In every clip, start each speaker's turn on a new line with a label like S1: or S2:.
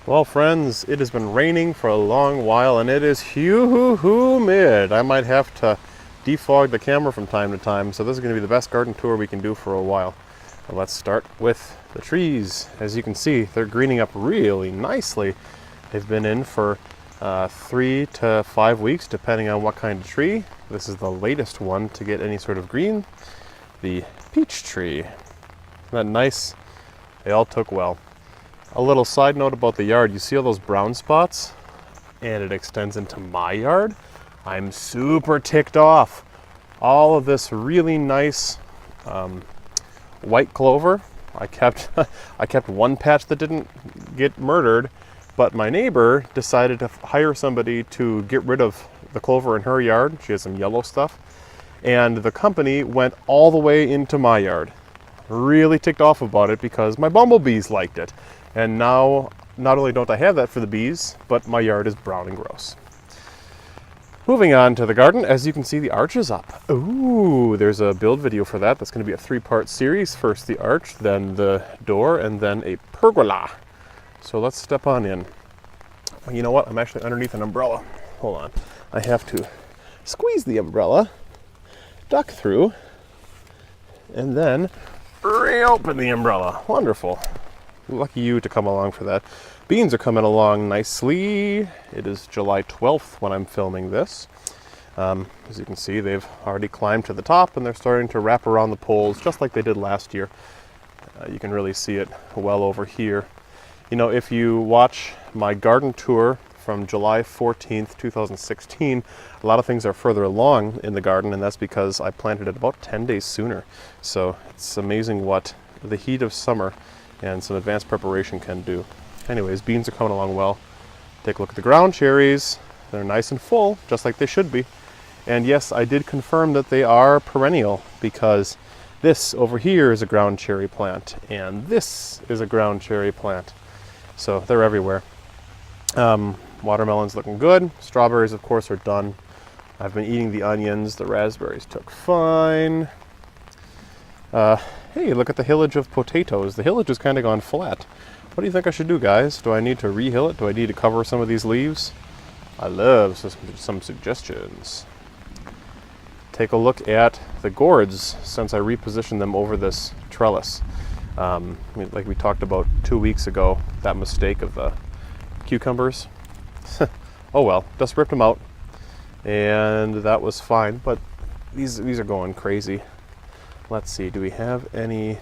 S1: Well, friends, it has been raining for a long while and it is humid. I might have to defog the camera from time to time, so this is going to be the best garden tour we can do for a while. And let's start with the trees. As you can see, they're greening up really nicely. They've been in for 3 to 5 weeks, depending on what kind of tree. This is the latest one to get any sort of green, the peach tree. Isn't that nice? They all took well. A little side note about the yard, you see all those brown spots? And it extends into my yard. I'm super ticked off. All of this really nice white clover. I kept one patch that didn't get murdered, but my neighbor decided to hire somebody to get rid of the clover in her yard. She has some yellow stuff. And the company went all the way into my yard. Really ticked off about it because my bumblebees liked it. And now, not only don't I have that for the bees, but my yard is brown and gross. Moving on to the garden, as you can see, the arch is up. Ooh, there's a build video for that. That's going to be a 3-part series. First the arch, then the door, and then a pergola. So let's step on in. You know what? I'm actually underneath an umbrella. Hold on. I have to squeeze the umbrella, duck through, and then reopen the umbrella. Wonderful. Lucky you to come along for that. Beans are coming along nicely. It is July 12th when I'm filming this. As you can see, they've already climbed to the top and they're starting to wrap around the poles just like they did last year. You can really see it well over here. You know, if you watch my garden tour from July 14th, 2016, a lot of things are further along in the garden, and that's because I planted it about 10 days sooner. So it's amazing what the heat of summer and some advanced preparation can do. Anyways, beans are coming along well. Take a look at the ground cherries. They're nice and full, just like they should be. And yes, I did confirm that they are perennial because this over here is a ground cherry plant and this is a ground cherry plant. So they're everywhere. Watermelon's looking good. Strawberries, of course, are done. I've been eating the onions. The raspberries took fine. Hey, look at the hillage of potatoes. The hillage has kind of gone flat. What do you think I should do, guys? Do I need to re-hill it? Do I need to cover some of these leaves? I love some suggestions. Take a look at the gourds since I repositioned them over this trellis. Like we talked about 2 weeks ago, that mistake of the cucumbers. Oh well, just ripped them out. And that was fine, but these are going crazy. Let's see, do we have any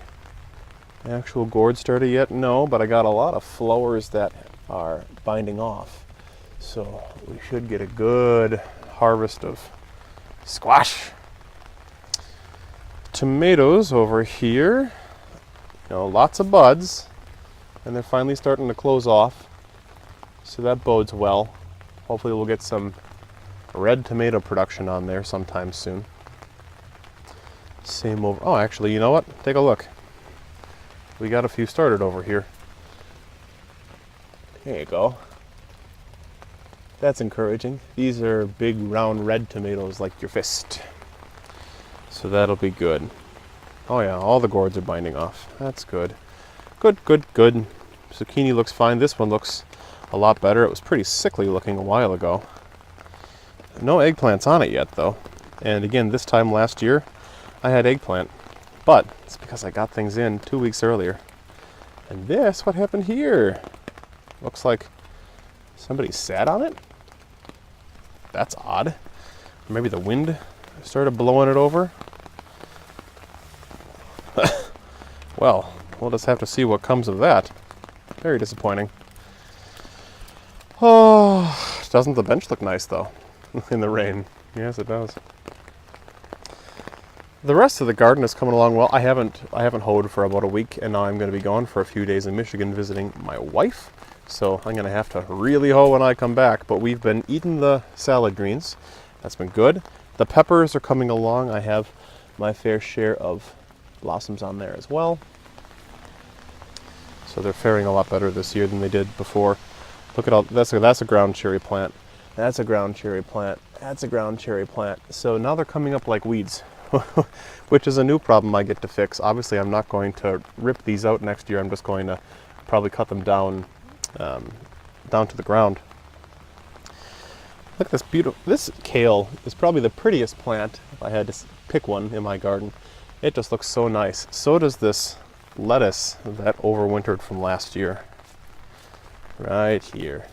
S1: actual gourds started yet? No, but I got a lot of flowers that are binding off. So we should get a good harvest of squash. Tomatoes over here. You know, lots of buds, and they're finally starting to close off. So that bodes well. Hopefully we'll get some red tomato production on there sometime soon. Same over, oh actually, you know what? Take a look. We got a few started over here. There you go. That's encouraging. These are big round red tomatoes like your fist. So that'll be good. Oh yeah, all the gourds are binding off. That's good. Good, good, good. Zucchini looks fine. This one looks a lot better. It was pretty sickly looking a while ago. No eggplants on it yet though. And again, this time last year, I had eggplant, but it's because I got things in 2 weeks earlier. And this, what happened here? Looks like somebody sat on it? That's odd. Maybe the wind started blowing it over? Well, we'll just have to see what comes of that. Very disappointing. Oh, doesn't the bench look nice though? In the rain. Yes, it does. The rest of the garden is coming along well. I haven't hoed for about a week, and now I'm going to be gone for a few days in Michigan visiting my wife. So I'm going to have to really hoe when I come back. But we've been eating the salad greens. That's been good. The peppers are coming along. I have my fair share of blossoms on there as well. So they're faring a lot better this year than they did before. Look at all, that's a ground cherry plant. That's a ground cherry plant. That's a ground cherry plant. So now they're coming up like weeds. Which is a new problem I get to fix. Obviously, I'm not going to rip these out next year. I'm just going to probably cut them down down to the ground. Look at this beautiful, this kale is probably the prettiest plant if I had to pick one in my garden. It just looks so nice. So does this lettuce that overwintered from last year. Right here.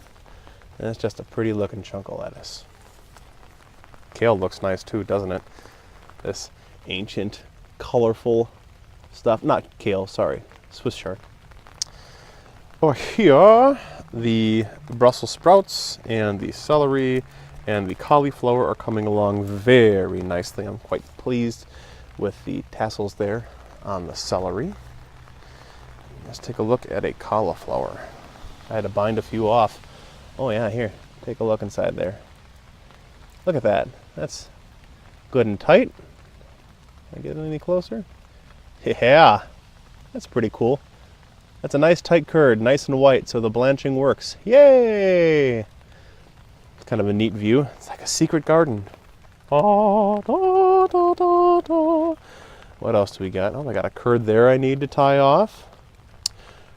S1: And it's just a pretty looking chunk of lettuce. Kale looks nice too, doesn't it? This ancient, colorful stuff. Not kale, sorry. Swiss chard. Over here, the Brussels sprouts and the celery and the cauliflower are coming along very nicely. I'm quite pleased with the tassels there on the celery. Let's take a look at a cauliflower. I had to bind a few off. Oh yeah, here, take a look inside there. Look at that. That's good and tight. Can I get any closer? Yeah, that's pretty cool. That's a nice tight curd, nice and white, so the blanching works. Yay! It's kind of a neat view. It's like a secret garden. What else do we got? Oh, I got a curd there I need to tie off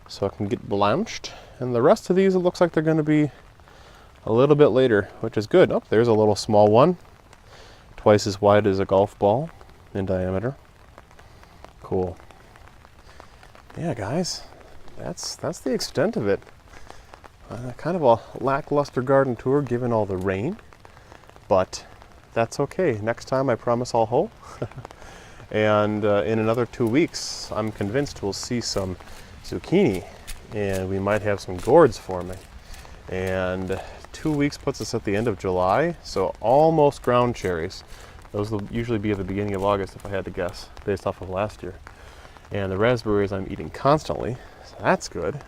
S1: so I can get blanched. And the rest of these, it looks like they're going to be a little bit later, which is good. Oh, there's a little small one. Twice as wide as a golf ball in diameter. Cool. Yeah, guys, that's the extent of it. Kind of a lackluster garden tour given all the rain, but that's okay. Next time I promise I'll hoe. And in another 2 weeks, I'm convinced we'll see some zucchini, and we might have some gourds forming. And 2 weeks puts us at the end of July, so almost ground cherries. Those will usually be at the beginning of August if I had to guess, based off of last year. And the raspberries I'm eating constantly, so that's good.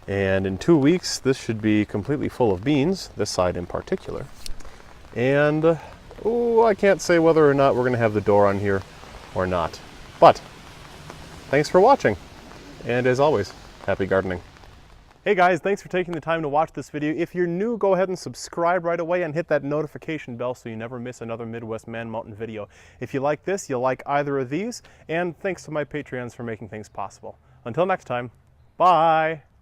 S1: And in 2 weeks, this should be completely full of beans, this side in particular. And, oh, I can't say whether or not we're gonna have the door on here or not. But, thanks for watching. And as always, happy gardening. Hey guys, thanks for taking the time to watch this video. If you're new, go ahead and subscribe right away and hit that notification bell so you never miss another Midwest Man Mountain video. If you like this, you'll like either of these. And thanks to my Patreons for making things possible. Until next time, bye!